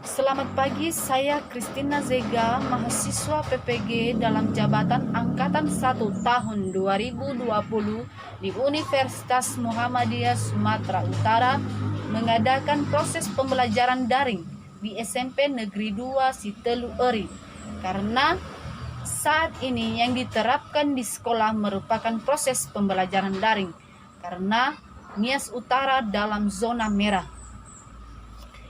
Selamat pagi, saya Christina Zega, mahasiswa PPG dalam jabatan Angkatan 1 tahun 2020 di Universitas Muhammadiyah Sumatera Utara mengadakan proses pembelajaran daring di SMP Negeri 2 Sitelu Eri. Karena saat ini yang diterapkan di sekolah merupakan proses pembelajaran daring karena Nias Utara dalam zona merah.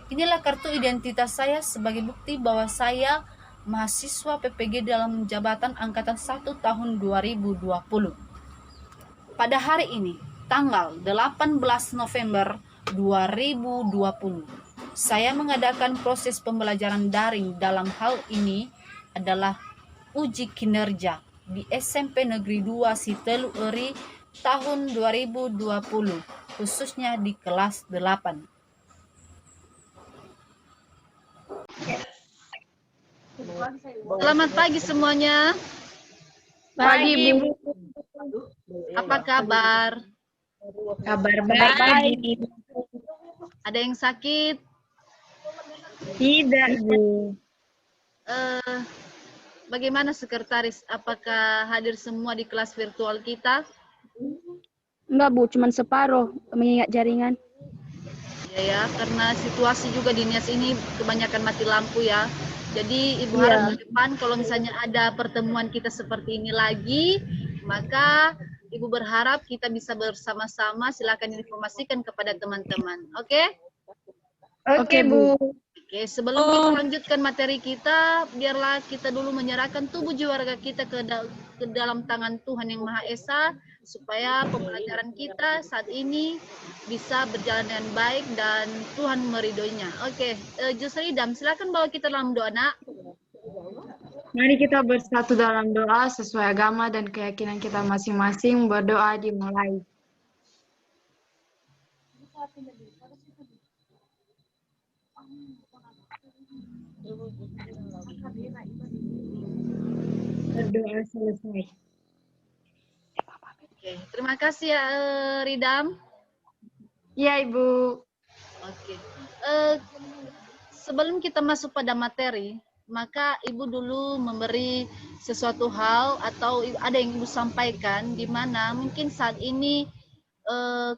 Inilah kartu identitas saya sebagai bukti bahwa saya mahasiswa PPG dalam jabatan Angkatan 1 tahun 2020. Pada hari ini, tanggal 18 November 2020, saya mengadakan proses pembelajaran daring. Dalam hal ini adalah uji kinerja di SMP Negeri 2 Sitelu Eri tahun 2020, khususnya di kelas 8. Selamat pagi semuanya. Pagi, Bu. Apa kabar? Kabar baik. Ada yang sakit? Tidak, Bu. Bagaimana sekretaris? Apakah hadir semua di kelas virtual kita? Enggak, Bu. Cuman separuh mengingat jaringan. Ya, karena situasi juga di Nias ini kebanyakan mati lampu ya. Jadi Ibu harap ke depan kalau misalnya ada pertemuan kita seperti ini lagi, maka Ibu berharap kita bisa bersama-sama. Silakan informasikan kepada teman-teman. Oke? Oke, Bu. Oke, sebelum kita lanjutkan materi kita, biarlah kita dulu menyerahkan tubuh jiwa raga kita ke dalam tangan Tuhan Yang Maha Esa, supaya pembelajaran kita saat ini bisa berjalan dengan baik dan Tuhan meridhoinya. Oke, Jusridam, silakan bawa kita dalam doa, Nak. Mari kita bersatu dalam doa sesuai agama dan keyakinan kita masing-masing. Berdoa dimulai. Berdoa selesai. Oke, terima kasih ya Ridam. Iya, Ibu. Oke. Sebelum kita masuk pada materi, maka Ibu dulu memberi sesuatu hal atau ada yang Ibu sampaikan di mana mungkin saat ini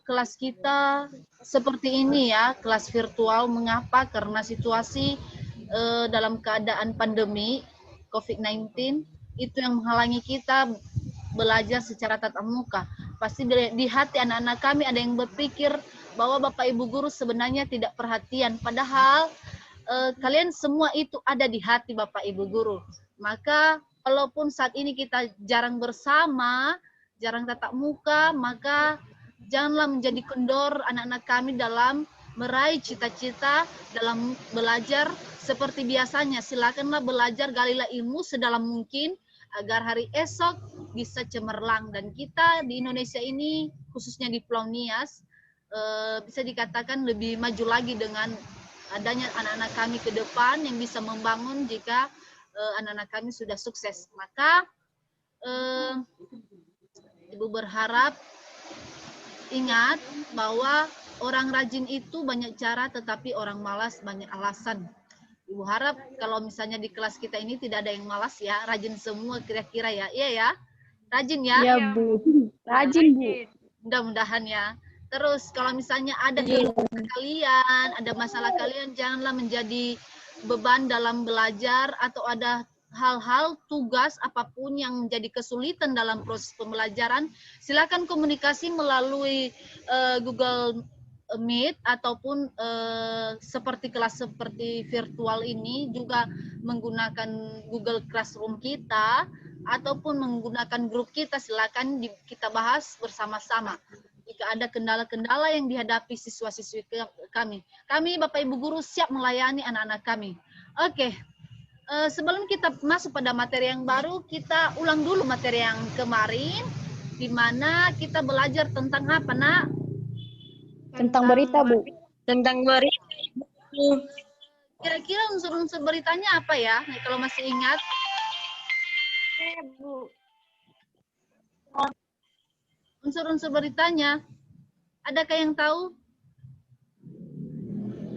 kelas kita seperti ini ya, kelas virtual. Mengapa? Karena situasi dalam keadaan pandemi COVID-19 itu yang menghalangi kita belajar secara tatap muka. Pasti di hati anak-anak kami ada yang berpikir bahwa Bapak Ibu guru sebenarnya tidak perhatian, padahal kalian semua itu ada di hati Bapak Ibu guru. Maka walaupun saat ini kita jarang bersama, jarang tatap muka, maka janganlah menjadi kendor anak-anak kami dalam meraih cita-cita dalam belajar seperti biasanya. Silakanlah belajar, galilah ilmu sedalam mungkin agar hari esok bisa cemerlang. Dan kita di Indonesia ini, khususnya di Pulau Nias, bisa dikatakan lebih maju lagi dengan adanya anak-anak kami ke depan yang bisa membangun jika anak-anak kami sudah sukses. Maka Ibu berharap ingat bahwa orang rajin itu banyak cara, tetapi orang malas banyak alasan. Ibu harap kalau misalnya di kelas kita ini tidak ada yang malas ya, rajin semua kira-kira ya. Iya ya? Rajin ya? Iya, Bu. Rajin, Bu. Mudah-mudahan ya. Terus kalau misalnya ada keluhan kalian, ada masalah kalian, janganlah menjadi beban dalam belajar atau ada hal-hal tugas apapun yang menjadi kesulitan dalam proses pembelajaran. Silakan komunikasi melalui Google Meet ataupun seperti kelas seperti virtual ini, juga menggunakan Google Classroom kita ataupun menggunakan grup kita. Silakan kita bahas bersama-sama jika ada kendala-kendala yang dihadapi siswa-siswi kami. Kami Bapak Ibu guru siap melayani anak-anak kami. Oke. Sebelum kita masuk pada materi yang baru, kita ulang dulu materi yang kemarin, di mana kita belajar tentang apa, Nak? Tentang berita, Bu. Tentang berita. Kira-kira unsur-unsur beritanya apa ya, kalau masih ingat? Bu. Unsur-unsur beritanya, adakah yang tahu?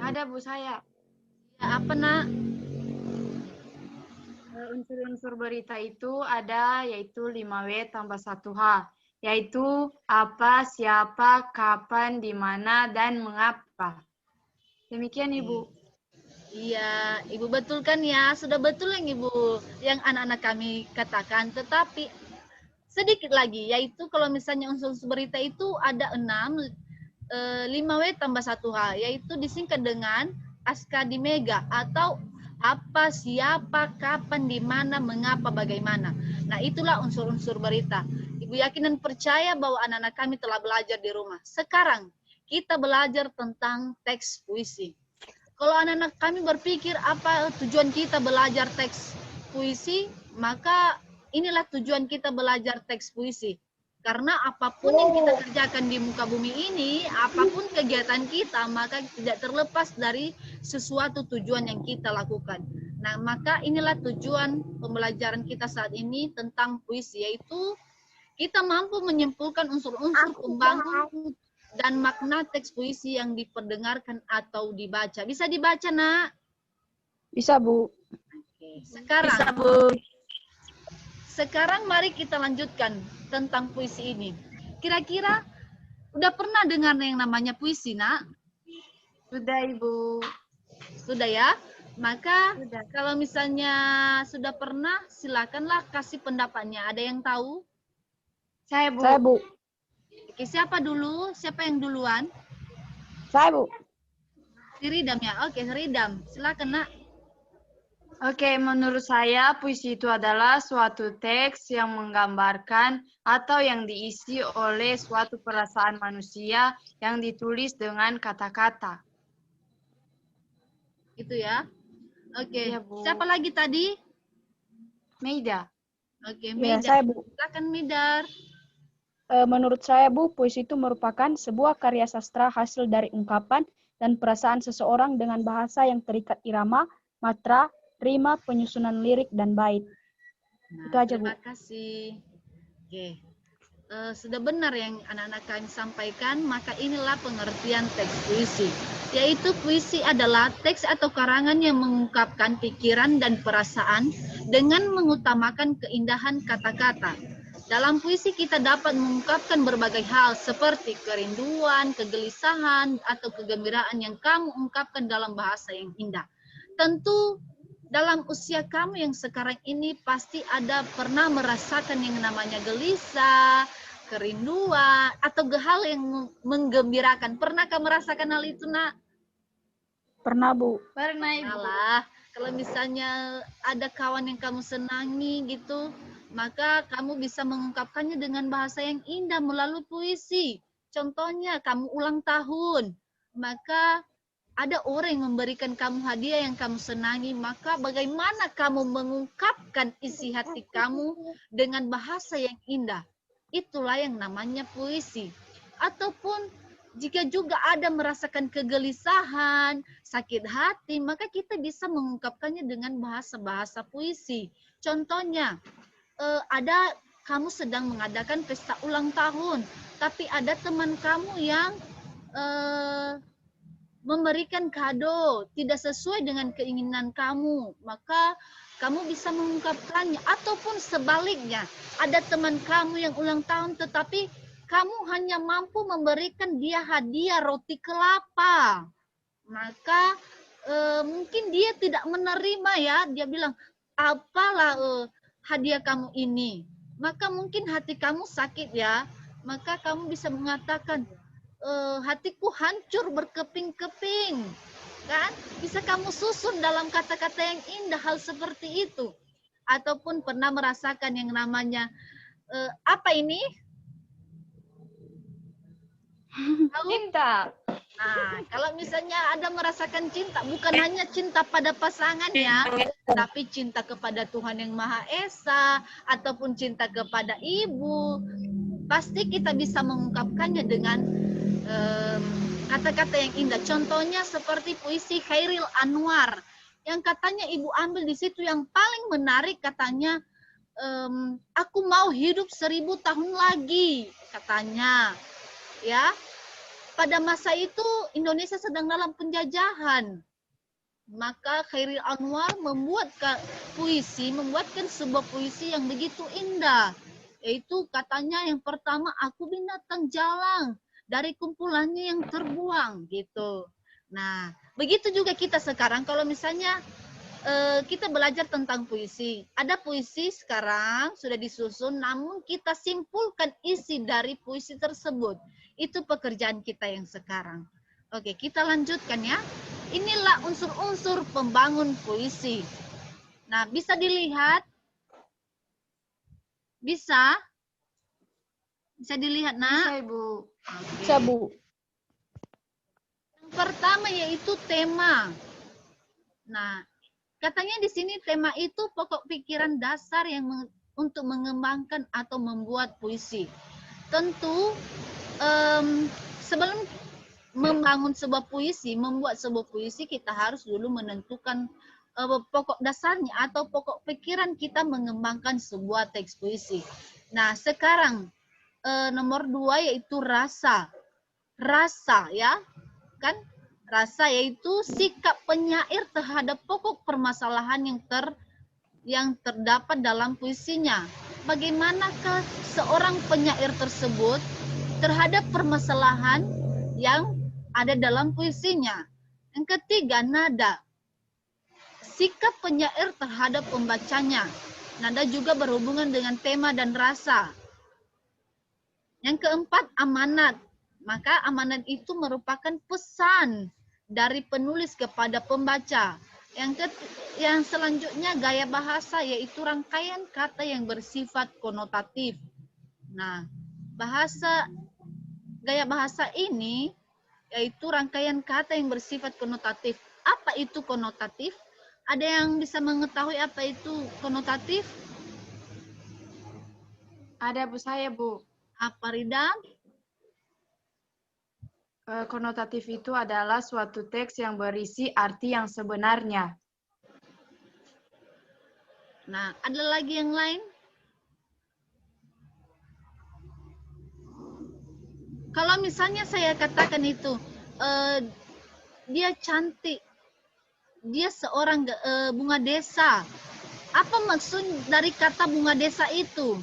Ada, Bu, saya. Apa nak? Unsur-unsur berita itu ada yaitu 5W tambah 1H, yaitu apa, siapa, kapan, di mana, dan mengapa. Demikian Ibu. Iya, Ibu betul kan ya? Sudah betul yang Ibu, yang anak-anak kami katakan. Tetapi sedikit lagi, yaitu kalau misalnya unsur-unsur berita itu ada 6, 5W tambah 1H, yaitu disingkat dengan Askadimega atau apa, siapa, kapan, di mana, mengapa, bagaimana. Nah, itulah unsur-unsur berita. Ibu yakin dan percaya bahwa anak-anak kami telah belajar di rumah. Sekarang kita belajar tentang teks puisi. Kalau anak-anak kami berpikir apa tujuan kita belajar teks puisi, maka inilah tujuan kita belajar teks puisi. Karena apapun yang kita kerjakan di muka bumi ini, apapun kegiatan kita, maka tidak terlepas dari sesuatu tujuan yang kita lakukan. Nah, maka inilah tujuan pembelajaran kita saat ini tentang puisi, yaitu kita mampu menyimpulkan unsur-unsur pembangun dan makna teks puisi yang diperdengarkan atau dibaca. Bisa dibaca, nak? Bisa, Bu. Oke. Sekarang, Bisa, Bu. sekarang mari kita lanjutkan tentang puisi ini. Kira-kira udah pernah dengar yang namanya puisi, nak? Sudah Ibu. Sudah ya? Maka Sudah. kalau misalnya sudah pernah, silakanlah kasih pendapatnya. Ada yang tahu? Saya Bu. Saya, Bu. Oke, siapa dulu? Siapa yang duluan? Saya, Bu. Si Ridam ya? Oke, Ridam. Silakan, nak. Oke, menurut saya puisi itu adalah suatu teks yang menggambarkan atau yang diisi oleh suatu perasaan manusia yang ditulis dengan kata-kata. Itu ya. Oke. Iya, Bu. Siapa lagi tadi? Meida. Oke, Ya, Midar. saya, Bu. Silakan, Midar. Menurut saya, Bu, puisi itu merupakan sebuah karya sastra hasil dari ungkapan dan perasaan seseorang dengan bahasa yang terikat irama, matra, rima, penyusunan lirik, dan bait. Nah, Itu aja, terima Bu. kasih. Oke. Sudah benar yang anak-anak kami sampaikan, maka inilah pengertian teks puisi. Yaitu puisi adalah teks atau karangan yang mengungkapkan pikiran dan perasaan dengan mengutamakan keindahan kata-kata. Dalam puisi kita dapat mengungkapkan berbagai hal seperti kerinduan, kegelisahan, atau kegembiraan yang kamu ungkapkan dalam bahasa yang indah. Tentu dalam usia kamu yang sekarang ini pasti ada pernah merasakan yang namanya gelisah, kerinduan, atau hal yang menggembirakan. Pernahkah merasakan hal itu, nak? Pernah, Bu. Pernah Ibu. Salah. Kalau misalnya ada kawan yang kamu senangi gitu, maka kamu bisa mengungkapkannya dengan bahasa yang indah melalui puisi. Contohnya, kamu ulang tahun, maka ada orang yang memberikan kamu hadiah yang kamu senangi, maka bagaimana kamu mengungkapkan isi hati kamu dengan bahasa yang indah? Itulah yang namanya puisi. Ataupun jika juga ada merasakan kegelisahan, sakit hati, maka kita bisa mengungkapkannya dengan bahasa-bahasa puisi. Contohnya, ada kamu sedang mengadakan pesta ulang tahun, tapi ada teman kamu yang memberikan kado tidak sesuai dengan keinginan kamu, maka kamu bisa mengungkapkannya. Ataupun sebaliknya, ada teman kamu yang ulang tahun tetapi kamu hanya mampu memberikan dia hadiah roti kelapa, maka mungkin dia tidak menerima ya, dia bilang apalah hadiah kamu ini, maka mungkin hati kamu sakit ya, maka kamu bisa mengatakan hatiku hancur berkeping-keping, kan? Bisa kamu susun dalam kata-kata yang indah hal seperti itu. Ataupun pernah merasakan yang namanya apa ini? Cinta. Nah, kalau misalnya ada merasakan cinta, bukan hanya cinta pada pasangan ya, tapi cinta kepada Tuhan yang Maha Esa, ataupun cinta kepada ibu, pasti kita bisa mengungkapkannya dengan kata-kata yang indah. Contohnya seperti puisi Khairil Anwar yang katanya ibu ambil di situ yang paling menarik, katanya aku mau hidup 1000 tahun lagi, katanya ya. Pada masa itu Indonesia sedang dalam penjajahan Maka Khairil Anwar membuatkan sebuah puisi yang begitu indah. Yaitu katanya yang pertama, aku binatang jalang dari kumpulannya yang terbuang gitu. Nah, begitu juga kita sekarang kalau misalnya kita belajar tentang puisi. Ada puisi sekarang sudah disusun, namun kita simpulkan isi dari puisi tersebut. Itu pekerjaan kita yang sekarang. Oke, kita lanjutkan ya. Inilah unsur-unsur pembangun puisi. Nah, bisa dilihat? Bisa? Bisa dilihat, Nak? Bisa, Ibu. Bisa, Bu. Yang pertama yaitu tema. Nah, katanya di sini tema itu pokok pikiran dasar yang untuk mengembangkan atau membuat puisi. Tentu sebelum membangun sebuah puisi, membuat sebuah puisi, kita harus dulu menentukan pokok dasarnya atau pokok pikiran kita mengembangkan sebuah teks puisi. Nah, sekarang nomor 2 yaitu rasa. Rasa ya, kan? Rasa yaitu sikap penyair terhadap pokok permasalahan yang terdapat dalam puisinya. Bagaimanakah seorang penyair tersebut terhadap permasalahan yang ada dalam puisinya. Yang ketiga, nada. Sikap penyair terhadap pembacanya. Nada juga berhubungan dengan tema dan rasa. Yang keempat, amanat. Maka amanat itu merupakan pesan dari penulis kepada pembaca. Yang selanjutnya, gaya bahasa, yaitu rangkaian kata yang bersifat konotatif. Nah, gaya bahasa ini yaitu rangkaian kata yang bersifat konotatif. Apa itu konotatif? Ada yang bisa mengetahui apa itu konotatif? Ada, Bu, saya, Bu. Apa, Rida? Konotatif itu adalah suatu teks yang berisi arti yang sebenarnya. Nah, ada lagi yang lain? Kalau misalnya saya katakan itu, dia cantik, dia seorang bunga desa. Apa maksud dari kata bunga desa itu?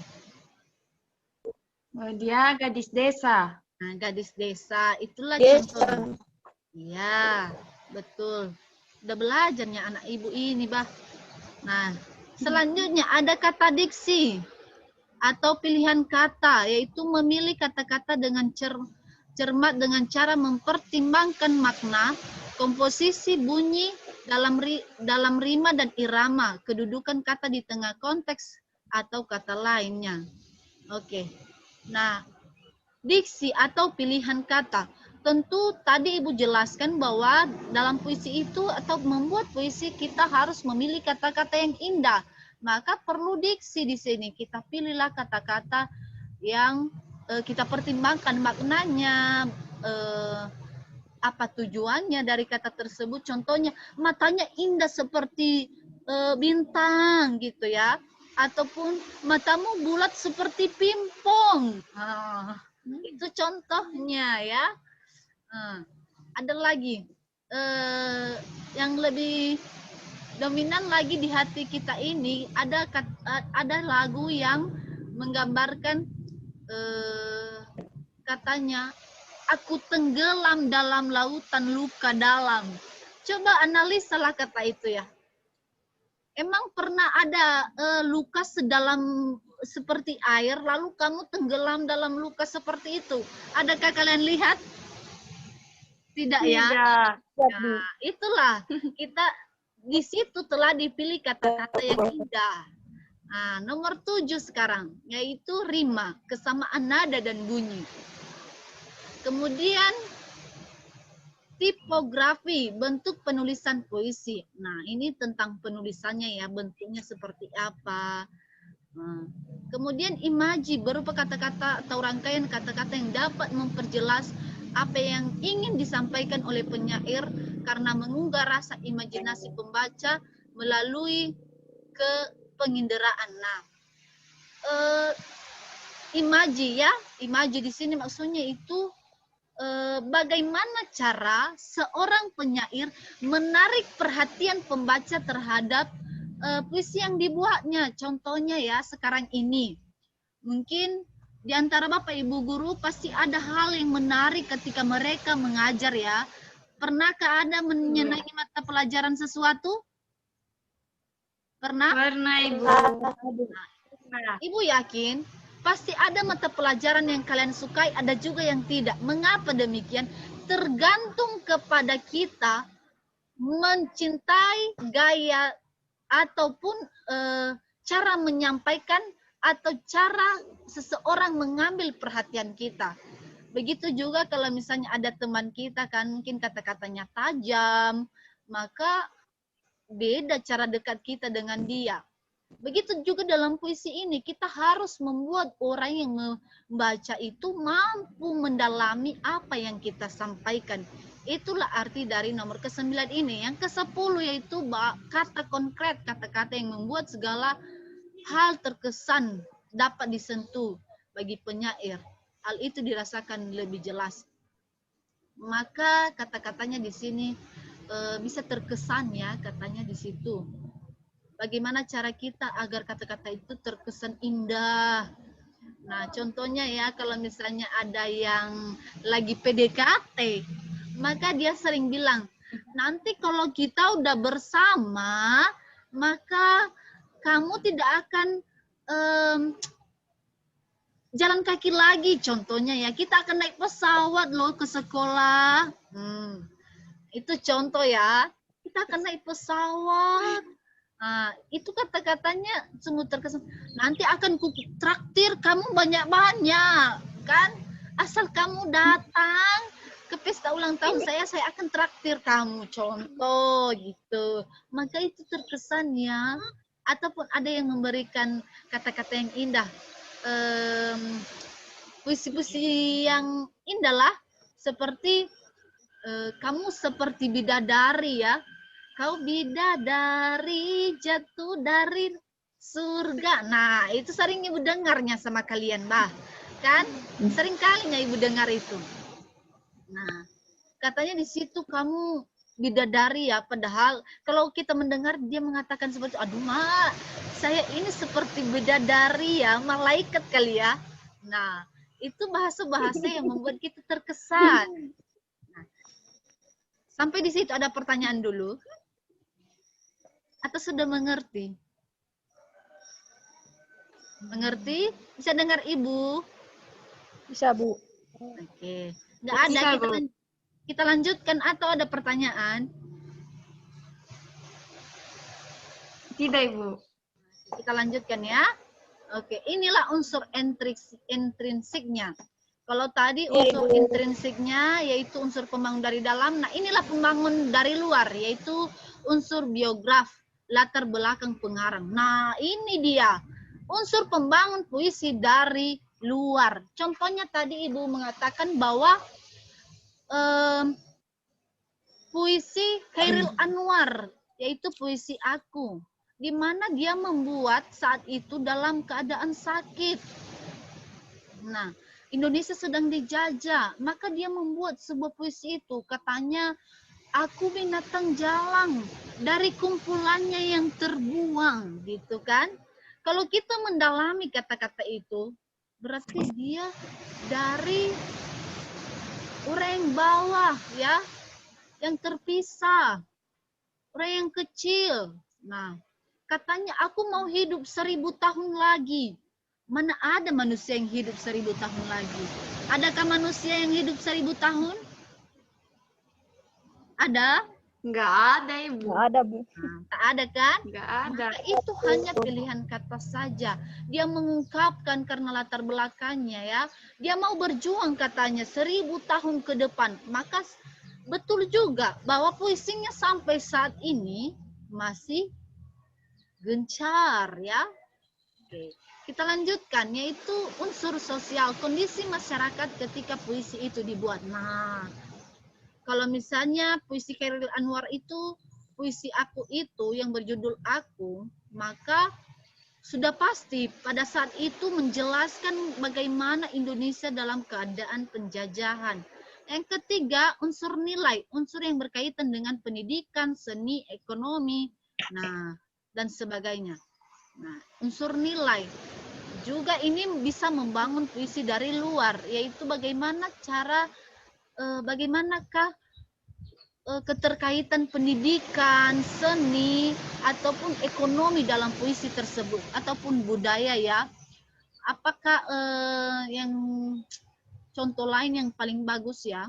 Dia gadis desa. Nah, gadis desa, itulah contohnya. Iya, betul. Udah belajarnya anak ibu ini, Bah. Nah, selanjutnya ada kata diksi atau pilihan kata, yaitu memilih kata-kata dengan cermat dengan cara mempertimbangkan makna, komposisi bunyi dalam rima dan irama, kedudukan kata di tengah konteks atau kata lainnya. Oke. Nah, diksi atau pilihan kata. Tentu tadi Ibu jelaskan bahwa dalam puisi itu atau membuat puisi kita harus memilih kata-kata yang indah. Maka perlu diksi di sini. Kita pilihlah kata-kata yang kita pertimbangkan maknanya, apa tujuannya dari kata tersebut. Contohnya, matanya indah seperti bintang gitu ya. Ataupun matamu bulat seperti pimpong. Itu contohnya ya. Ada lagi yang lebih dominan lagi di hati kita ini, ada lagu yang menggambarkan katanya, aku tenggelam dalam lautan luka dalam. Coba analisalah kata itu ya. Emang pernah ada luka sedalam seperti air, lalu kamu tenggelam dalam luka seperti itu? Adakah kalian lihat? Tidak ya? Nah, itulah kita di situ telah dipilih kata-kata yang indah. Nah, nomor 7 sekarang, yaitu rima, kesamaan nada dan bunyi. Kemudian tipografi, bentuk penulisan puisi. Nah, ini tentang penulisannya ya, bentuknya seperti apa. Kemudian imaji, berupa kata-kata atau rangkaian kata-kata yang dapat memperjelas apa yang ingin disampaikan oleh penyair karena mengunggah rasa imajinasi pembaca melalui penginderaan. Nah, imaji ya, imaji di sini maksudnya itu bagaimana cara seorang penyair menarik perhatian pembaca terhadap puisi yang dibuatnya. Contohnya ya, sekarang ini mungkin di antara Bapak Ibu guru pasti ada hal yang menarik ketika mereka mengajar ya. Pernahkah Anda menyenangi mata pelajaran sesuatu? Pernah? Pernah, Ibu. Nah, Ibu yakin pasti ada mata pelajaran yang kalian sukai, ada juga yang tidak. Mengapa demikian? Tergantung kepada kita mencintai gaya ataupun cara menyampaikan atau cara seseorang mengambil perhatian kita. Begitu juga kalau misalnya ada teman kita kan mungkin kata-katanya tajam, maka beda cara dekat kita dengan dia. Begitu juga dalam puisi ini, kita harus membuat orang yang membaca itu mampu mendalami apa yang kita sampaikan. Itulah arti dari nomor ke-9 ini. Yang ke-10 yaitu kata konkret, kata-kata yang membuat segala hal terkesan dapat disentuh bagi penyair. Hal itu dirasakan lebih jelas. Maka kata-katanya di sini bisa terkesan ya, katanya di situ. Bagaimana cara kita agar kata-kata itu terkesan indah. Nah, contohnya ya, kalau misalnya ada yang lagi PDKT, maka dia sering bilang, nanti kalau kita udah bersama, maka kamu tidak akan jalan kaki lagi. Contohnya ya, kita akan naik pesawat loh ke sekolah. Itu contoh ya, kita akan naik pesawat. Nah, itu kata-katanya sungguh terkesan. Nanti akan ku traktir kamu banyak-banyak, kan? Asal kamu datang ke pesta ulang tahun saya akan traktir kamu. Contoh gitu. Maka itu terkesan ya. Ataupun ada yang memberikan kata-kata yang indah. Puisi-puisi yang indah lah. Seperti kamu seperti bidadari ya. Kau bidadari jatuh dari surga. Nah, itu sering Ibu dengarnya sama kalian, Bah. Kan? Sering kalinya Ibu dengar itu. Nah, katanya di situ kamu bidadari ya, padahal kalau kita mendengar dia mengatakan seperti, aduh Mak, saya ini seperti bidadari ya, malaikat kali ya. Nah, itu bahasa-bahasa yang membuat kita terkesan. Nah, sampai di situ ada pertanyaan dulu. Atau sudah mengerti? Mengerti? Bisa dengar Ibu? Bisa, Bu. Oke. Nggak ada, kita lanjutkan atau ada pertanyaan? Tidak, Ibu. Kita lanjutkan ya. Oke, inilah unsur intrinsiknya. Kalau tadi unsur intrinsiknya yaitu unsur pembangun dari dalam, nah inilah pembangun dari luar, yaitu unsur biograf, latar belakang pengarang. Nah ini dia, unsur pembangun puisi dari luar. Contohnya tadi Ibu mengatakan bahwa puisi Chairil Anwar, yaitu puisi Aku, di mana dia membuat saat itu dalam keadaan sakit. Nah, Indonesia sedang dijajah, maka dia membuat sebuah puisi itu. Katanya, aku binatang jalang dari kumpulannya yang terbuang, gitu kan? Kalau kita mendalami kata-kata itu, berarti dia dari orang yang bawah, ya, yang terpisah, orang yang kecil. Nah, katanya aku mau hidup 1000 tahun lagi. Mana ada manusia yang hidup 1000 tahun lagi? Adakah manusia yang hidup 1000 tahun? Ada? Nggak ada, Ibu. Nggak ada, Bu. Nah, tak ada kan? Nggak ada. Maka itu hanya pilihan kata saja. Dia mengungkapkan karena latar belakangnya ya. Dia mau berjuang katanya 1000 tahun ke depan. Maka betul juga bahwa puisinya sampai saat ini masih gencar ya. Oke. Kita lanjutkan, yaitu unsur sosial, kondisi masyarakat ketika puisi itu dibuat. Nah, kalau misalnya puisi Chairil Anwar itu, puisi Aku itu yang berjudul Aku, maka sudah pasti pada saat itu menjelaskan bagaimana Indonesia dalam keadaan penjajahan. Yang ketiga, unsur nilai, unsur yang berkaitan dengan pendidikan, seni, ekonomi, nah, dan sebagainya. Nah, unsur nilai juga ini bisa membangun puisi dari luar, yaitu bagaimanakah keterkaitan pendidikan, seni, ataupun ekonomi dalam puisi tersebut, ataupun budaya ya. Apakah yang contoh lain yang paling bagus ya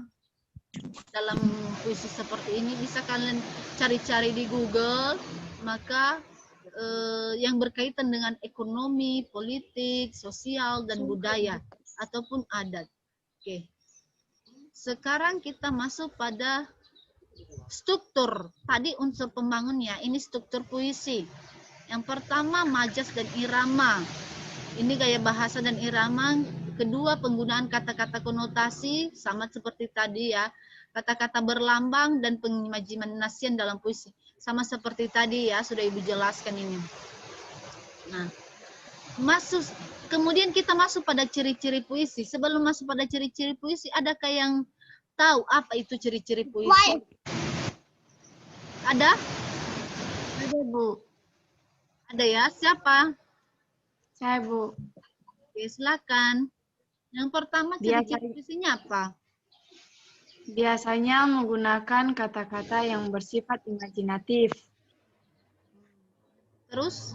dalam puisi seperti ini bisa kalian cari-cari di Google, maka yang berkaitan dengan ekonomi, politik, sosial, dan budaya ataupun adat. Oke. Sekarang kita masuk pada struktur. Tadi unsur pembangunnya, ini struktur puisi. Yang pertama, majas dan irama. Ini gaya bahasa dan irama. Kedua, penggunaan kata-kata konotasi, sama seperti tadi ya. Kata-kata berlambang dan pengimajinasian dalam puisi. Sama seperti tadi ya, sudah Ibu jelaskan ini. Nah, kemudian kita masuk pada ciri-ciri puisi. Sebelum masuk pada ciri-ciri puisi, adakah yang tahu apa itu ciri-ciri puisi? Ada? Ada, Bu. Ada ya? Siapa? Saya, Bu. Oke, silakan. Yang pertama, ciri-ciri puisinya apa? Biasanya menggunakan kata-kata yang bersifat imajinatif. Terus?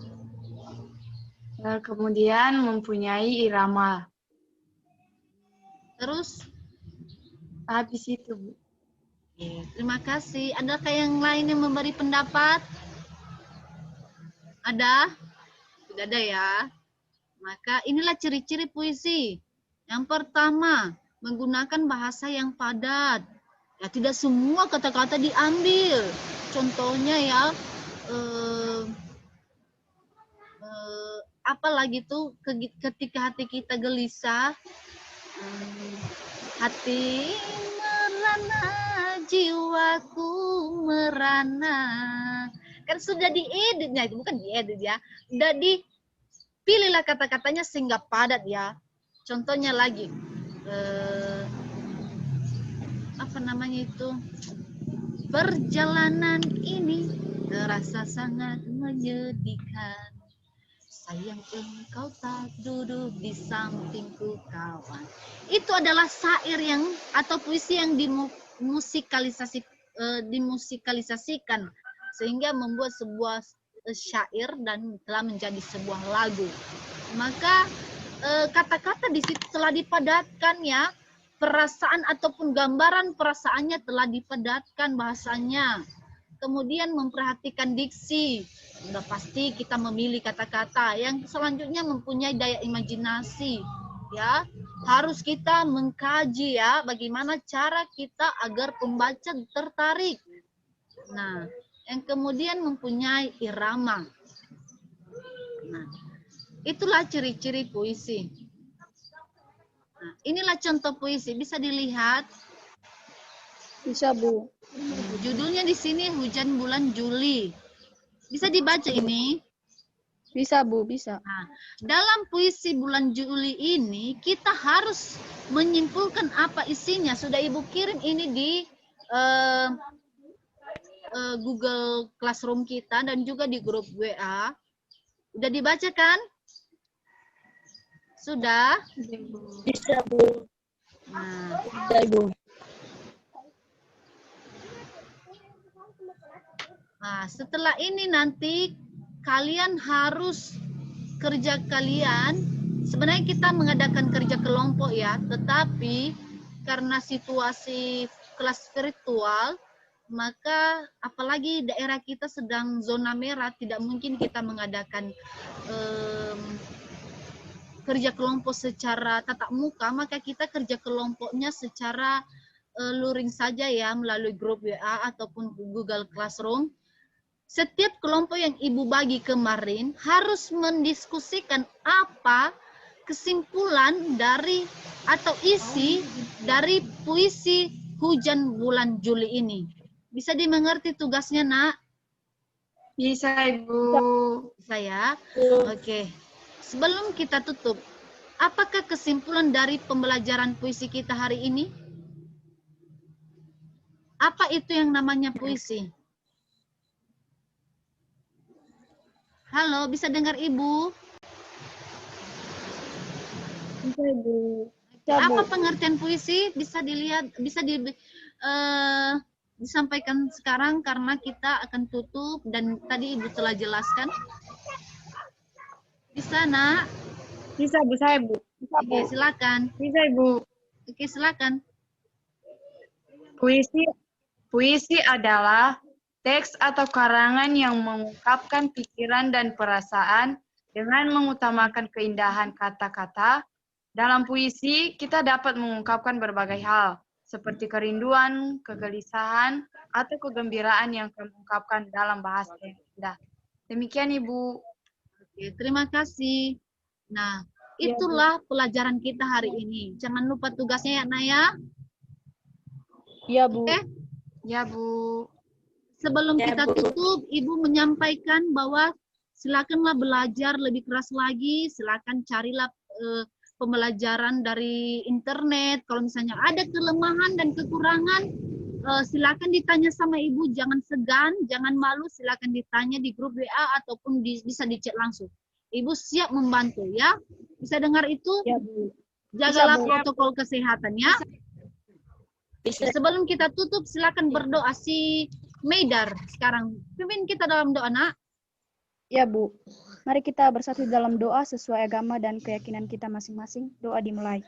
Kemudian mempunyai irama. Terus? Habis itu, Bu. Oke, terima kasih. Adakah yang lain yang memberi pendapat? Ada? Tidak ada ya? Maka inilah ciri-ciri puisi. Yang pertama, menggunakan bahasa yang padat. Ya, tidak semua kata-kata diambil. Contohnya ya, apalagi tuh ketika hati kita gelisah, hati merana, jiwaku merana. Kan sudah dieditnya, itu bukan diedit ya. Sudah dipilihlah kata-katanya sehingga padat ya. Contohnya lagi, apa namanya itu? Perjalanan ini terasa sangat menyedihkan. Sayang engkau tak duduk di sampingku kawan. Itu adalah syair yang atau puisi yang dimusikalisasikan sehingga membuat sebuah syair dan telah menjadi sebuah lagu. Maka kata-kata di situ telah dipadatkan ya, perasaan ataupun gambaran perasaannya telah dipadatkan bahasanya. Kemudian memperhatikan diksi, sudah pasti kita memilih kata-kata. Yang selanjutnya mempunyai daya imajinasi, ya harus kita mengkaji ya bagaimana cara kita agar pembaca tertarik. Nah, yang kemudian mempunyai irama. Nah, itulah ciri-ciri puisi. Nah, inilah contoh puisi, bisa dilihat. Bisa, Bu. Judulnya di sini Hujan Bulan Juli. Bisa dibaca ini? Bisa, Bu, bisa. Nah, dalam puisi bulan Juli ini kita harus menyimpulkan apa isinya. Sudah Ibu kirim ini di Google Classroom kita dan juga di grup WA. Sudah dibacakan? Sudah? Bisa, Bu. Nah, Bisa, Bu. Nah, setelah ini nanti kalian harus kerja kalian. Sebenarnya kita mengadakan kerja kelompok ya, tetapi karena situasi kelas virtual, maka apalagi daerah kita sedang zona merah, tidak mungkin kita mengadakan kerja kelompok secara tatap muka, maka kita kerja kelompoknya secara luring saja ya, melalui grup WA ataupun Google Classroom. Setiap kelompok yang Ibu bagi kemarin harus mendiskusikan apa kesimpulan dari atau isi dari puisi Hujan Bulan Juli ini. Bisa dimengerti tugasnya, Nak? Bisa, Ibu. Bisa ya? Oke. Sebelum kita tutup, apakah kesimpulan dari pembelajaran puisi kita hari ini? Apa itu yang namanya puisi? Halo, bisa dengar Ibu? Bisa, Bu. Oke, apa pengertian puisi? Bisa dilihat, bisa disampaikan sekarang karena kita akan tutup dan tadi Ibu telah jelaskan. Bisa, Nak? Bisa, Bu, saya, Bu. Bisa, Bu. Oke, silakan. Bisa, Ibu. Oke, silakan. Puisi adalah teks atau karangan yang mengungkapkan pikiran dan perasaan dengan mengutamakan keindahan kata-kata. Dalam puisi, kita dapat mengungkapkan berbagai hal, seperti kerinduan, kegelisahan, atau kegembiraan yang kami ungkapkan dalam bahasa yang indah. Demikian, Ibu. Oke, terima kasih. Nah, itulah pelajaran kita hari ini. Jangan lupa tugasnya ya, Naya. Iya, Bu. Oke. Ya, Bu. Sebelum Ya, kita Bu. tutup, Ibu menyampaikan bahwa silakanlah belajar lebih keras lagi, silakan carilah pembelajaran dari internet. Kalau misalnya ada kelemahan dan kekurangan, silakan ditanya sama Ibu, jangan segan, jangan malu, silakan ditanya di grup WA ataupun bisa di chat langsung. Ibu siap membantu ya. Bisa dengar itu? Ya, Bu. Jagalah Bu. protokol kesehatan ya. Sebelum kita tutup, silakan berdoa si Meidar sekarang. Pimpin kita dalam doa, Nak. Ya, Bu. Mari kita bersatu dalam doa sesuai agama dan keyakinan kita masing-masing. Doa dimulai.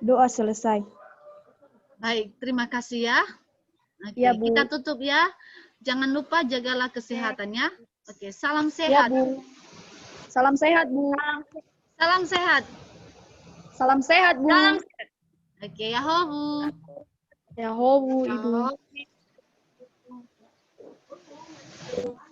Doa selesai. Baik, terima kasih ya. Oke, Ya, Bu. kita tutup ya. Jangan lupa jagalah kesehatannya. Oke, salam Ya, sehat. Bu. Salam sehat, Bu. Salam sehat. Salam sehat, Bu. Oke, yaho, Bu. Ya, Bu, Ibu. Halo.